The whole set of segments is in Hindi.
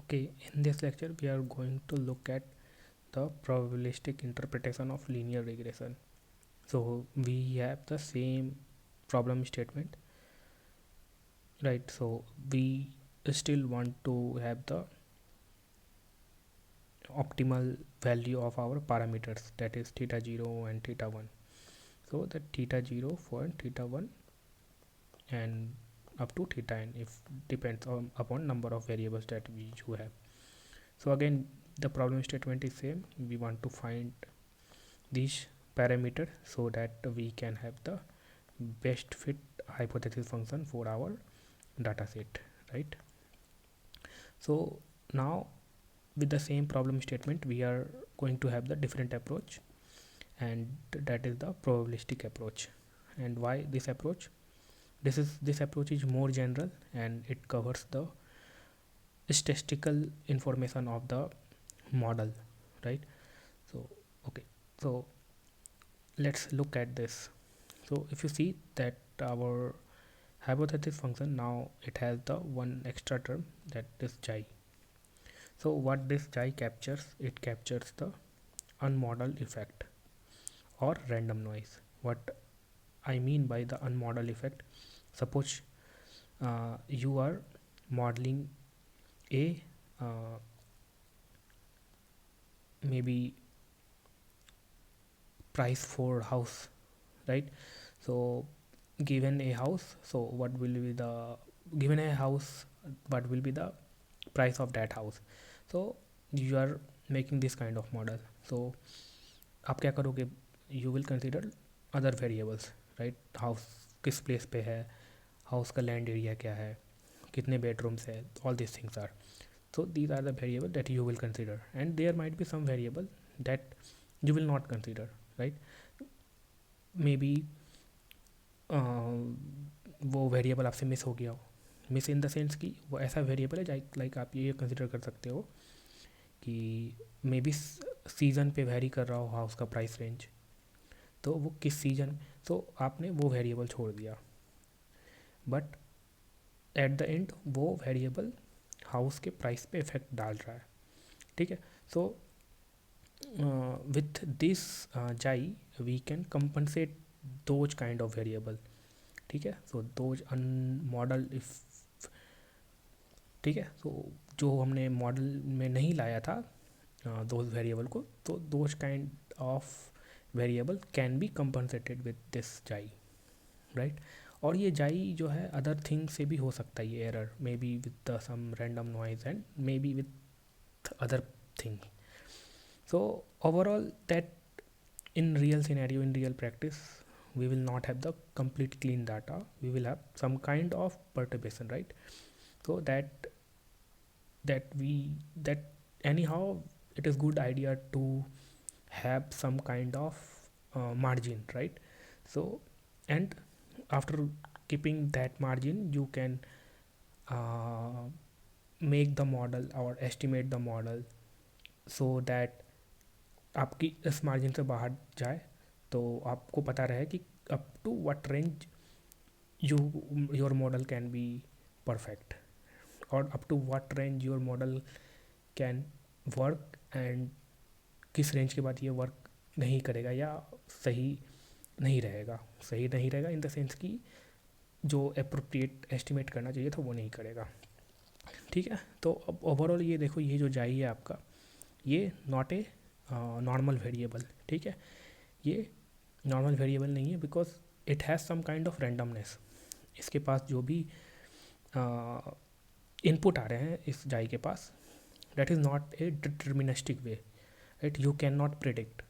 Okay, in this lecture, we are going to look at the probabilistic interpretation of linear regression. So, we have the same problem statement, right? So, we still want to have the optimal value of our parameters, that is theta 0 and theta 1. So, the theta 0 for theta 1 and up to theta n, if depends on upon number of variables that you have. So again, the problem statement is same. We want to find these parameter so that we can have the best fit hypothesis function for our data set, right? So now with the same problem statement, we are going to have the different approach, and that is the probabilistic approach. And why this approach? This approach is more general and it covers the statistical information of the model, right? So okay, so let's look at this. So if you see that our hypothesis function, now it has the one extra term, that is chi. So what this chi captures, it captures the unmodeled effect or random noise. What I mean by the unmodeled effect, suppose you are modeling a maybe price for house, right? So given a house, so what will be the given a house, what will be the price of that house? So you are making this kind of model. So आप क्या करोगे? You will consider other variables, right? House किस place पे है, house का land area क्या है, कितने bedrooms है, all these things are. So these are the variables that you will consider, and there might be some variable that you will not consider, right? Maybe वो वेरिएबल आपसे मिस हो गया हो, मिस इन द सेंस कि वो ऐसा वेरिएबल है लाइक आप ये कंसिडर कर सकते हो कि मे बी सीज़न पे वेरी कर रहा हो हाउस का प्राइस रेंज, तो वो किस सीज़न, तो आपने वो वेरिएबल छोड़ दिया, बट एट द एंड वो वेरिएबल हाउस के प्राइस पे इफेक्ट डाल रहा है, ठीक है? सो विथ दिस जाई we can compensate those kind of variable, ठीक है? सो दोज अनमॉडल इफ, ठीक है? सो जो हमने मॉडल में नहीं लाया था दोज वेरिएबल को, तो those kind of variable can be compensated with this जाई, राइट? और ये जाई जो है अदर थिंग से भी हो सकता है, ये error may be with some random noise and may be with other thing. So overall, that in real scenario, in real practice, we will not have the complete clean data. We will have some kind of perturbation, right? So that anyhow, it is good idea to have some kind of margin, right? So, and after keeping that margin, you can uh, make the model or estimate the model so that आपकी इस मार्जिन से बाहर जाए, तो आपको पता रहे कि up to what range you your model can be perfect, और up to what range your model can work, and किस रेंज के बाद ये वर्क नहीं करेगा या सही नहीं रहेगा. सही नहीं रहेगा इन द सेंस कि जो अप्रोप्रिएट एस्टिमेट करना चाहिए था वो नहीं करेगा, ठीक है? तो अब ओवरऑल ये देखो, ये जो जाई है आपका, ये नॉट ए नॉर्मल वेरिएबल, ठीक है? ये नॉर्मल वेरिएबल नहीं है because it has some kind of randomness. इसके पास जो भी इनपुट आ रहे हैं इस जाई के पास, that is not a deterministic way, right? You cannot predict.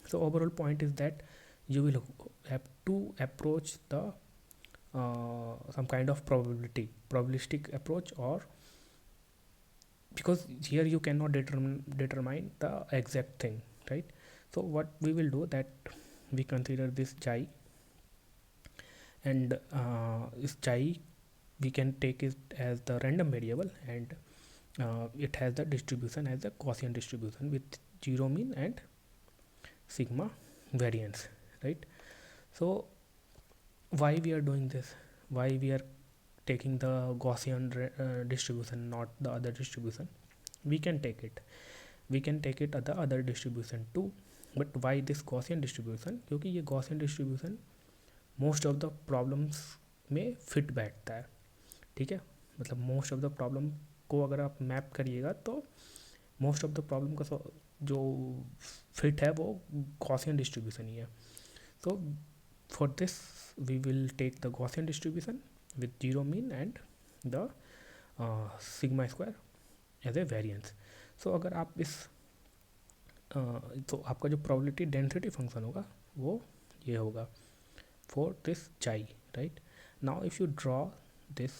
So overall point is that you will have to approach the some kind of probabilistic approach, or because here you cannot determine the exact thing, right? So what we will do, that we consider this chi, and this chi we can take it as the random variable, and it has the distribution as a Gaussian distribution with zero mean and sigma variance, right? So why we are doing this, why we are taking the Gaussian distribution, not the other distribution? we can take it the other distribution too, but why this Gaussian distribution? क्योंकि ये Gaussian distribution most of the problems में फिट बैठता है, ठीक है। मतलब मोस्ट ऑफ द प्रॉब्लम को अगर आप मैप करिएगा तो मोस्ट ऑफ द प्रॉब्लम का जो फिट है वो गॉसियन डिस्ट्रीब्यूशन ही है। तो for this we will take the Gaussian distribution with zero mean and the sigma square as a variance. So अगर आप इस तो आपका जो प्रोबेबिलिटी डेंसिटी फंक्शन होगा वो ये होगा for this chi, right? Now if you draw this,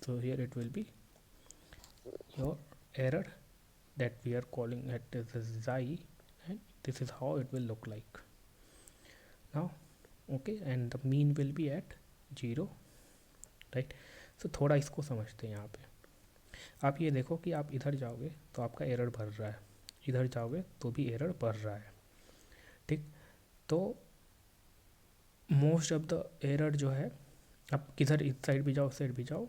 so here it will be your error that we are calling it as xi, and this is how it will look like now, okay, and the mean will be at 0, right? so थोड़ा इसको समझते हैं। यहाँ पे आप ये देखो कि आप इधर जाओगे तो आपका एरर बढ़ रहा है, इधर जाओगे तो भी एरर बढ़ रहा है, ठीक। तो मोस्ट ऑफ द एरर जो है, आप किधर इस साइड भी जाओ उस साइड भी जाओ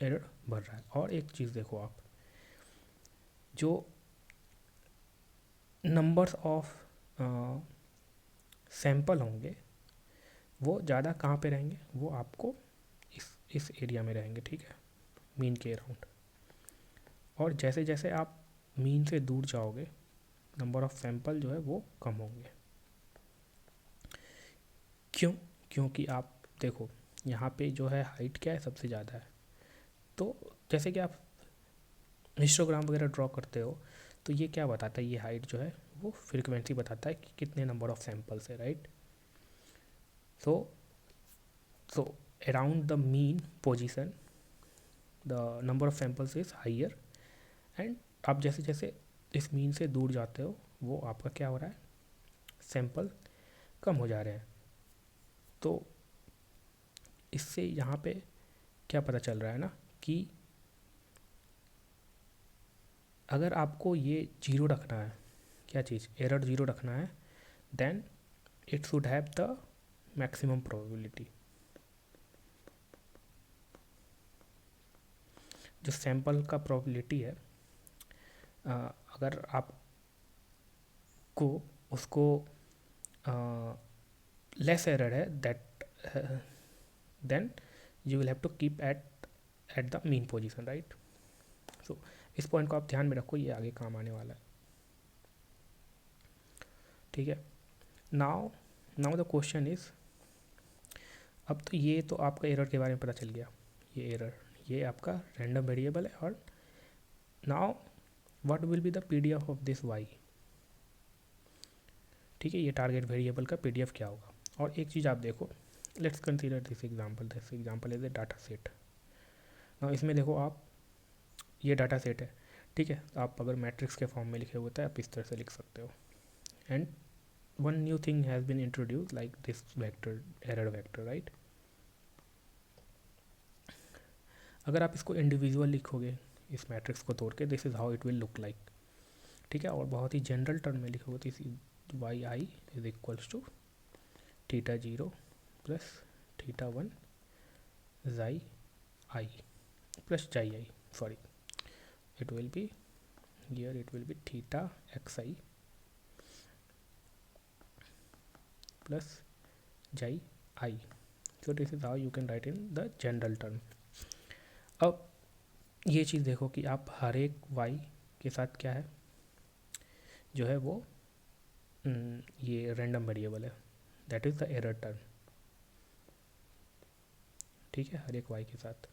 एरर बढ़ रहा है। और एक चीज़ देखो, आप जो नंबर्स ऑफ सैंपल होंगे वो ज़्यादा कहाँ पे रहेंगे, वो आपको इस एरिया में रहेंगे, ठीक है, मीन के अराउंड। और जैसे जैसे आप मीन से दूर जाओगे नंबर ऑफ सैंपल जो है वो कम होंगे। क्यों? क्योंकि आप देखो यहाँ पे जो है हाइट क्या है, सबसे ज़्यादा है। तो जैसे कि आप हिस्टोग्राम वगैरह ड्रॉ करते हो तो ये क्या बताता है, ये हाइट जो है वो फ्रीक्वेंसी बताता है कि कितने नंबर ऑफ सैंपल्स है, right. So around the mean position the number of samples is higher, and आप जैसे जैसे इस मीन से दूर जाते हो वो आपका क्या हो रहा है, सैंपल कम हो जा रहे हैं। तो इससे यहाँ पे क्या पता चल रहा है ना कि अगर आपको ये जीरो रखना है, क्या चीज़, एरर जीरो रखना है, then it should have the maximum probability. जो सैंपल का प्रोबेबिलिटी है, अगर आपको उसको लेस एरर है that then you will have to keep at the mean position, right. So इस पॉइंट को आप ध्यान में रखो, ये आगे काम आने वाला है, ठीक है। नाउ द क्वेश्चन इज, अब तो ये तो आपका एरर के बारे में पता चल गया, ये एरर, ये आपका रैंडम वेरिएबल है। और now what will be the PDF of this y, ठीक है, ये टारगेट वेरिएबल का पीडीएफ क्या होगा। और एक चीज़ आप देखो, let's consider this example is a data set. Now इसमें देखो आप, ये डाटा सेट है, ठीक है। आप अगर मैट्रिक्स के फॉर्म में लिखे हुए थे आप इस तरह से लिख सकते हो, and one new thing has been introduce like this vector, error vector, right. अगर आप इसको इंडिविजुअल लिखोगे इस मैट्रिक्स को तोड़ के, this is how it will look like, ठीक है। और बहुत ही जनरल टर्म में लिखोगे तो इस y i is equals to theta 0 plus theta 1 xi i plus xi i, sorry, it will be here, it will be theta xi plus xi I. So this is how you can write in the general term. अब ये चीज़ देखो कि आप हर एक y के साथ क्या है, जो है वो ये रैंडम वेरिएबल है, that is the error term, ठीक है, हर एक y के साथ।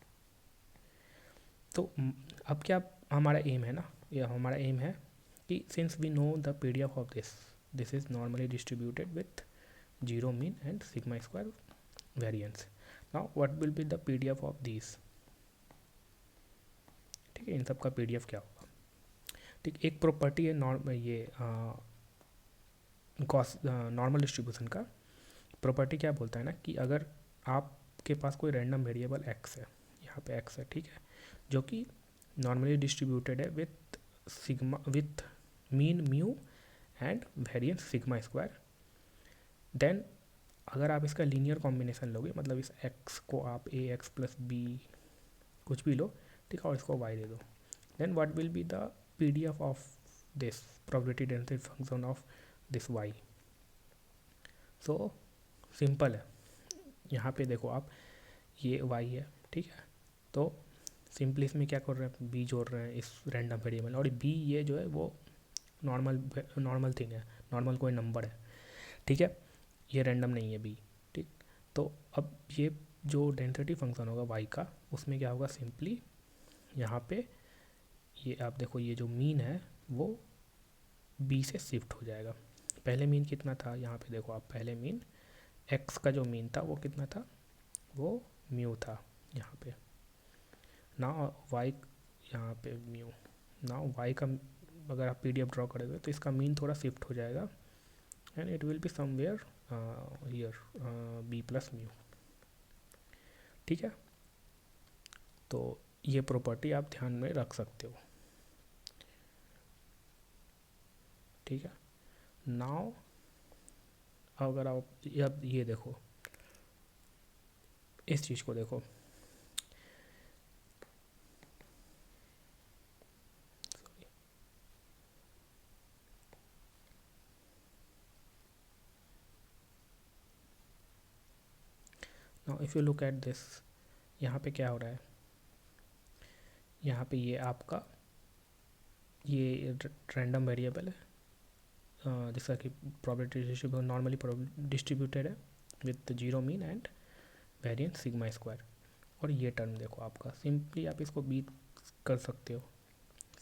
तो अब क्या हमारा एम है ना, ये हमारा एम है कि since we know the PDF of this is normally distributed with zero mean and sigma square variance. Now what will be the PDF of this, ठीक है, इन सब का पीडीएफ क्या होगा, ठीक। एक प्रॉपर्टी है नॉर्मल डिस्ट्रीब्यूशन का प्रॉपर्टी क्या बोलता है ना कि अगर आपके पास कोई रैंडम वेरिएबल x है, यहाँ पे x है, ठीक है, जो कि नॉर्मली डिस्ट्रीब्यूटेड है with mean mu and variance sigma square, then अगर आप इसका लीनियर कॉम्बिनेशन लोगे, मतलब इस x को आप ए एक्स प्लस बी कुछ भी लो, ठीक है, और इसको y दे दो, then what will be the PDF of this probability density function of this y. So simple है, यहाँ पे देखो आप, ये y है, ठीक है, तो सिंपली इसमें क्या कर रहे हैं, b जोड़ रहे हैं इस रैंडम वेरिएबल, और b ये जो है वो नॉर्मल थिंग है, नॉर्मल कोई नंबर है, ठीक है, ये रैंडम नहीं है b, ठीक। तो अब ये जो डेंसिटी फंक्शन होगा y का, उसमें क्या होगा, सिंपली यहाँ पे ये आप देखो, ये जो मीन है वो b से शिफ्ट हो जाएगा। पहले मीन कितना था, यहाँ पे देखो आप, पहले मीन x का जो मीन था वो कितना था, वो म्यू था यहाँ पे, ना y यहाँ पे म्यू, ना y का अगर आप PDF ड्रॉ करोगे तो इसका मीन थोड़ा शिफ्ट हो जाएगा, and it will be somewhere here b plus mu, ठीक है। तो ये प्रॉपर्टी आप ध्यान में रख सकते हो, ठीक है। नाउ अगर आप ये देखो, इस चीज़ को देखो, now if you look at this, यहाँ पे क्या हो रहा है, यहाँ पे ये आपका ये रैंडम वेरिएबल है जिसका कि प्रोबेबिलिटी डिस्ट्रीब्यूशन नॉर्मली डिस्ट्रीब्यूटेड है with zero mean and variance sigma square, और ये टर्म देखो आपका, सिंपली आप इसको बी कर सकते हो,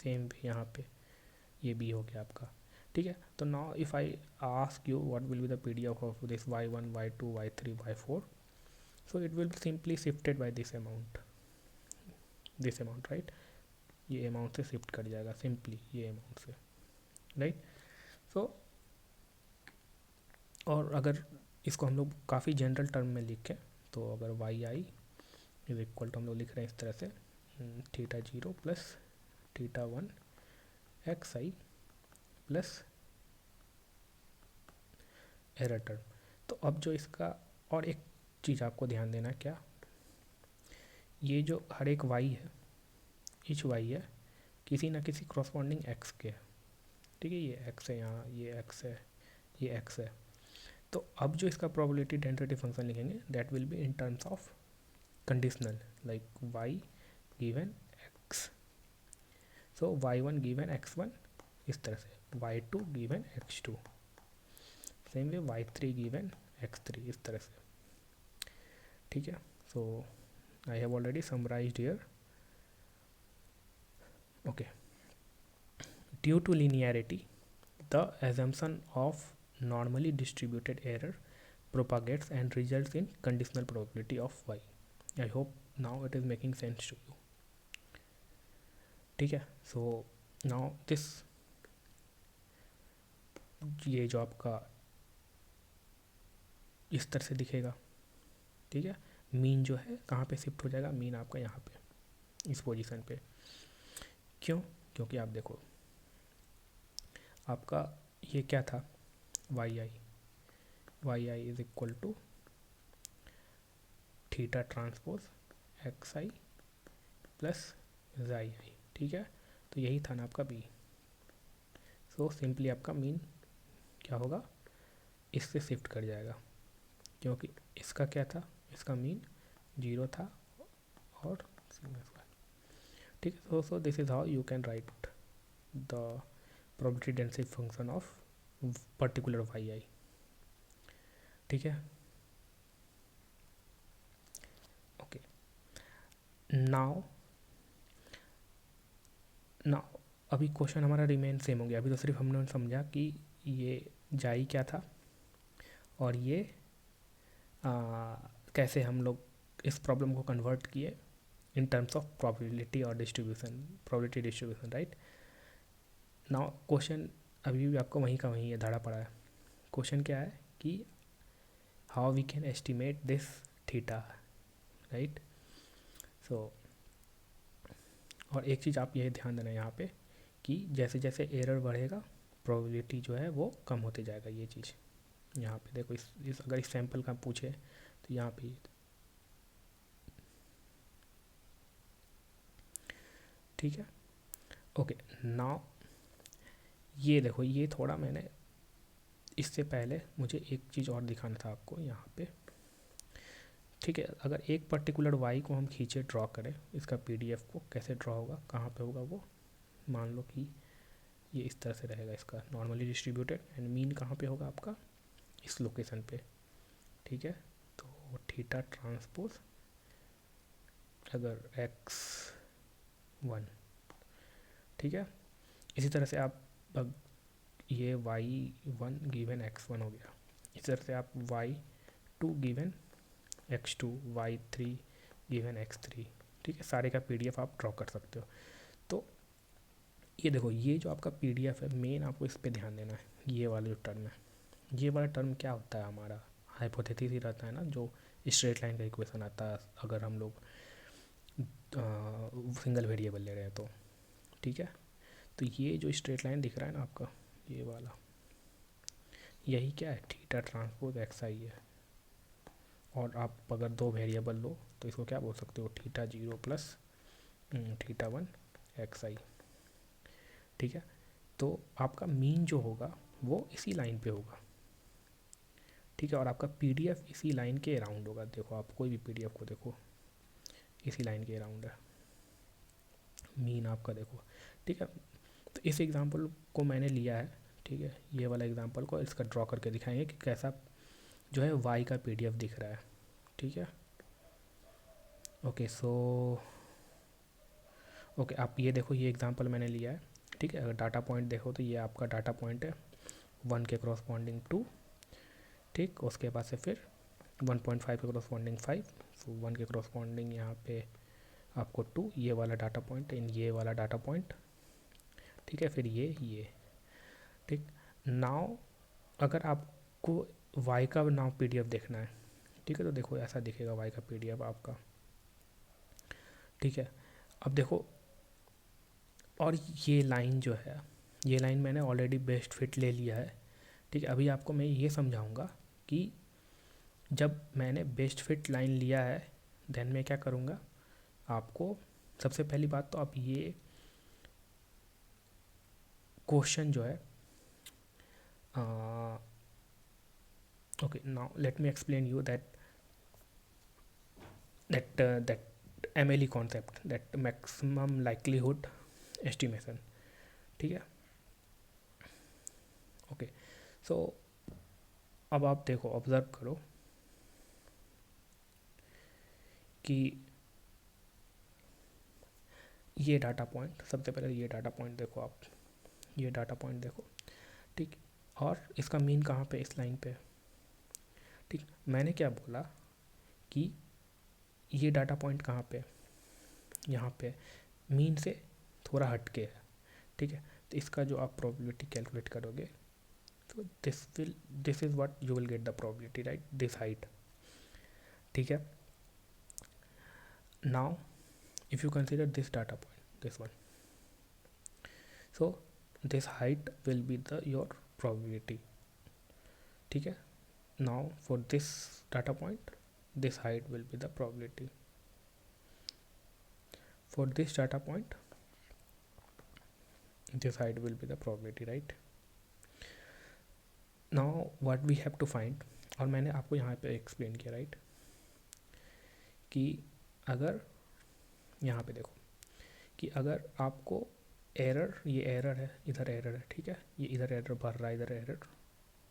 सेम भी यहाँ पे ये बी हो गया आपका, ठीक है। तो now if I ask you what will be the PDF of this y1 y2 y3 y4, so it will be simply shifted by this amount right, ये अमाउंट से शिफ्ट कर जाएगा सिंपली, ये अमाउंट से, राइट। सो और अगर इसको हम लोग काफ़ी जनरल टर्म में लिखें, तो अगर y i is equal to, हम लोग लिख रहे हैं इस तरह से, θ0 plus θ1 xi plus error term. तो अब जो इसका, और एक चीज़ आपको ध्यान देना, क्या ये जो हर एक y है, ईच y है किसी ना किसी क्रॉसपॉन्डिंग x के, ठीक है, ये x है, यहाँ ये x है, ये x है। तो अब जो इसका प्रोबेबिलिटी डेंसिटी फंक्शन लिखेंगे, that will be in terms of conditional, like y given x, so y1 given x1 इस तरह से, y2 given x2, same way y3 given x3 इस तरह से, ठीक है। So I have already summarized here, okay. Due to linearity, the assumption of normally distributed error propagates and results in conditional probability of y. I hope now it is making sense to you. ठीक है, so now this, ये जो आपका इस तरह से दिखेगा, ठीक है, मीन जो है कहाँ पे शिफ्ट हो जाएगा, मीन आपका यहाँ पे इस पोजीशन पे, क्यों, क्योंकि आप देखो आपका ये क्या था, y i is equal to theta transpose x i plus xi i, ठीक है। तो यही था ना आपका बी, सो सिंपली आपका मीन क्या होगा, इससे शिफ्ट कर जाएगा, क्योंकि इसका क्या था, इसका मीन 0 था और सिग्मा स्क्वायर, ठीक है। So this is how you can write the probability density function of particular yi, ठीक है, ओके। नाउ अभी क्वेश्चन हमारा रिमेन सेम हो गया, अभी तो सिर्फ हमने समझा कि ये जाई क्या था, और ये कैसे हम लोग इस प्रॉब्लम को कन्वर्ट किए इन टर्म्स ऑफ प्रोबेबिलिटी और distribution, probability distribution, right. Now question अभी भी आपको वहीं का वहीं ये धड़ा पड़ा है। क्वेश्चन क्या है कि how we can estimate this theta, right. So और एक चीज़ आप ये ध्यान देना यहाँ पे कि जैसे जैसे एरर बढ़ेगा प्रोबेबिलिटी जो है वो कम होते जाएगा, ये चीज़ यहाँ पे देखो, इस अगर इस सैम्पल का पूछे तो यहाँ पे, ठीक है। ओके नाउ ये देखो, ये थोड़ा मैंने इससे पहले मुझे एक चीज़ और दिखाना था आपको यहाँ पे, ठीक है। अगर एक पर्टिकुलर वाई को हम खींचे, ड्रॉ करें, इसका पीडीएफ को कैसे ड्रॉ होगा, कहाँ पे होगा वो, मान लो कि ये इस तरह से रहेगा, इसका नॉर्मली डिस्ट्रीब्यूटेड, एंड मीन कहाँ पे होगा आपका, इस लोकेशन पे, ठीक है। तो थीटा ट्रांसपोज अगर x1, ठीक है। इसी तरह से आप ये y1 गिवन x1 हो गया, इसी तरह से आप y2 given x2, y3 given x3, ठीक है। सारे का पीडीएफ आप ड्रॉ कर सकते हो। तो ये देखो, ये जो आपका पीडीएफ है, मेन आपको इस पे ध्यान देना है। ये वाला जो टर्म है, ये वाला टर्म क्या होता है, हमारा हाइपोथेसिस ही रहता है ना, जो स्ट्रेट लाइन का इक्वेशन आता है अगर हम लोग सिंगल वेरिएबल ले रहे हैं तो, ठीक है। तो ये जो स्ट्रेट लाइन दिख रहा है ना आपका, ये वाला, यही क्या है, थीटा ट्रांसपोज एक्स आई है। और आप अगर दो वेरिएबल लो तो इसको क्या बोल सकते हो, थीटा 0 प्लस थीटा 1 एक्स आई, ठीक है। तो आपका मीन जो होगा वो इसी लाइन पे होगा, ठीक है। और आपका पीडीएफ इसी लाइन के अराउंड होगा। देखो आप कोई भी पीडीएफ को देखो, इसी लाइन के अराउंड है मीन आपका, देखो, ठीक है। तो इस एग्जांपल को मैंने लिया है, ठीक है, ये वाला एग्जांपल को इसका ड्रॉ करके दिखाएंगे कि कैसा जो है वाई का पीडीएफ दिख रहा है, ठीक है। ओके सो ओके, आप ये देखो, ये एग्जांपल मैंने लिया है, ठीक है। अगर डाटा पॉइंट देखो तो ये आपका डाटा पॉइंट है 1 के क्रॉसपॉन्डिंग 2, ठीक। उसके बाद से फिर 1.5 के क्रॉसपॉन्डिंग 5, सो 1 के क्रॉसपॉन्डिंग यहाँ पे आपको 2, ये वाला डाटा पॉइंट एंड ये वाला डाटा पॉइंट, ठीक है। फिर ये, ठीक। नाउ अगर आपको वाई का नाउ पीडीएफ देखना है, ठीक है, तो देखो ऐसा दिखेगा वाई का पीडीएफ आपका, ठीक है। अब देखो, और ये लाइन जो है, ये लाइन मैंने ऑलरेडी बेस्ट फिट ले लिया है, ठीक है। अभी आपको मैं ये समझाऊंगा कि जब मैंने बेस्ट फिट लाइन लिया है देन मैं क्या करूँगा। आपको सबसे पहली बात तो आप ये क्वेश्चन जो है, okay, now let me explain you that MLE concept, that maximum likelihood estimation, ठीक है। ओके सो अब आप देखो, ऑब्जर्व करो कि ये डाटा पॉइंट, सबसे पहले ये डाटा पॉइंट देखो आप, ये डाटा पॉइंट देखो, ठीक। और इसका मीन कहाँ पे, इस लाइन पे, ठीक। मैंने क्या बोला कि ये डाटा पॉइंट कहाँ पे, यहाँ पे मीन से थोड़ा हटके है, ठीक है। तो इसका जो आप प्रोबेबिलिटी कैलकुलेट करोगे तो this is what you will get the probability, right, this height, ठीक है। Now if you consider this data point, this one, so this height will be the your probability, ठीक है। Now for this data point this height will be the probability, for this data point this height will be the probability, right. now what we have to find, और मैंने आपको यहाँ पे एक्सप्लेन किया, राइट, कि अगर यहाँ पे देखो कि अगर आपको एरर, ये एरर है, इधर एरर है, ठीक है, ये इधर एरर बढ़ रहा है, इधर एरर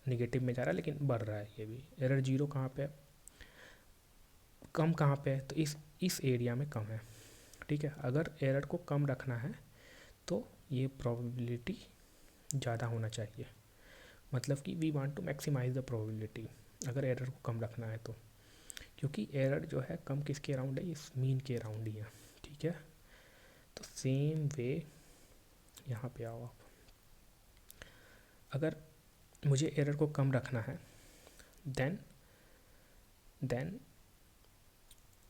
निगेटिव में जा रहा है लेकिन बढ़ रहा है, ये भी एरर 0 कहाँ पे है, कम कहाँ पे है, तो इस एरिया में कम है, ठीक है। अगर एरर को कम रखना है तो ये प्रोबेबिलिटी ज़्यादा होना चाहिए, मतलब कि we want to maximize the probability, अगर एरर को कम रखना है तो, क्योंकि एरर जो है कम किसके अराउंड है, इस मीन के अराउंड ही है, ठीक है। तो सेम वे यहाँ पे आओ आप, अगर मुझे एरर को कम रखना है देन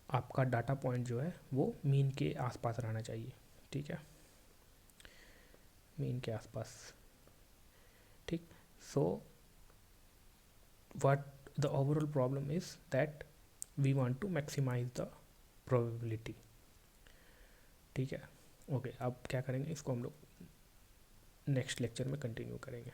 आपका डाटा पॉइंट जो है वो मीन के आसपास रहना चाहिए, ठीक है, मीन के आसपास, ठीक। So what the overall problem is that we want to maximize the probability, ठीक है। ओके अब क्या करेंगे, इसको हम लोग नेक्स्ट लेक्चर में कंटिन्यू करेंगे।